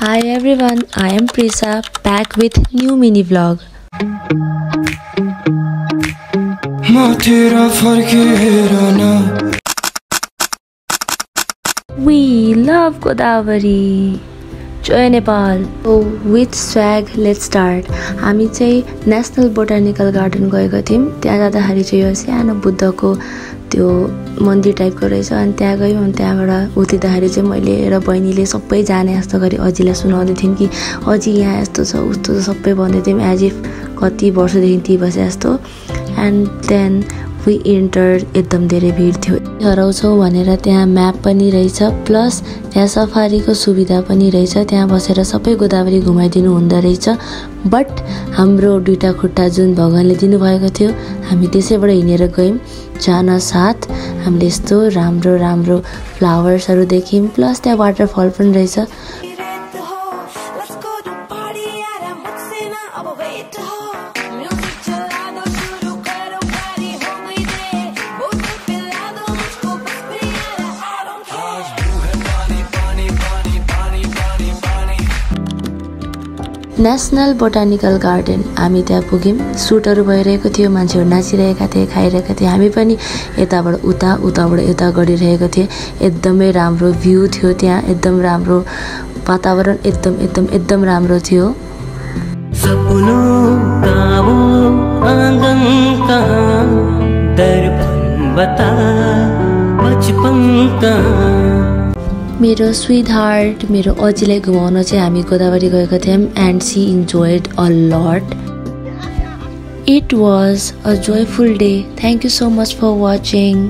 Hi everyone, I am Prisa back with new mini vlog. We love Godavari. Joy Nepal. So with swag, let's start. हामी चाहिँ national botanical garden गएका थियौं। त्यहाँ जाँदाखेरि चाहिँ यो सानो बुद्धको त्यो मन्दिर टाइपको रहेछ अनि त्यहाँ गयौं अनि त्यहाँबाट उतिदाखेरि चाहिँ मैले र बहिनीले सबै जाने जस्तो गरी अजिलाई सुनाउँदै थियौं कि अजि यहाँ यस्तो छ उस्तो सबै भन्दै थियौं एज इफ कति वर्षदेखि ती बसे जस्तो एन्ड देन वी एन्टर्ड एकदम धेरै भिड थियो हराउँछौँ भनेर त्यहाँ म्याप पनि रहेछ प्लस त्यहाँ सफारीको सुविधा पनि रहेछ त्यहाँ बसेर सबै गोदावरी घुमाइदिनु हुँदो रहेछ बट हाम्रो दुईटा खुट्टा जुन भगवानले दिनुभएको थियो हामी त्यसैबाट हिँडेर गयौँ जान साथ हामीले यस्तो राम्रो राम्रो फ्लावर्सहरू देख्यौँ प्लस त्यहाँ वाटरफल पनि रहेछ नेशनल बोटानिकल गार्डन हामी त्यहाँ पुग्यौँ सुटहरू भइरहेको थियो मान्छेहरू नाचिरहेका थिए खाइरहेका थिए हामी पनि यताबाट उताबाट यता गरिरहेको थिए एकदमै राम्रो भ्यू थियो त्यहाँ एकदम राम्रो वातावरण एकदम राम्रो थियो सपनों का वो आंगन कहाँ दर्पण बता बचपन कहाँ मेरो स्वीट हार्ट मेरो अजिलाई घुमाउन चाहिँ हामी गोदावरी गएका थियौं and see enjoyed a lot it was a joyful day thank you so much for watching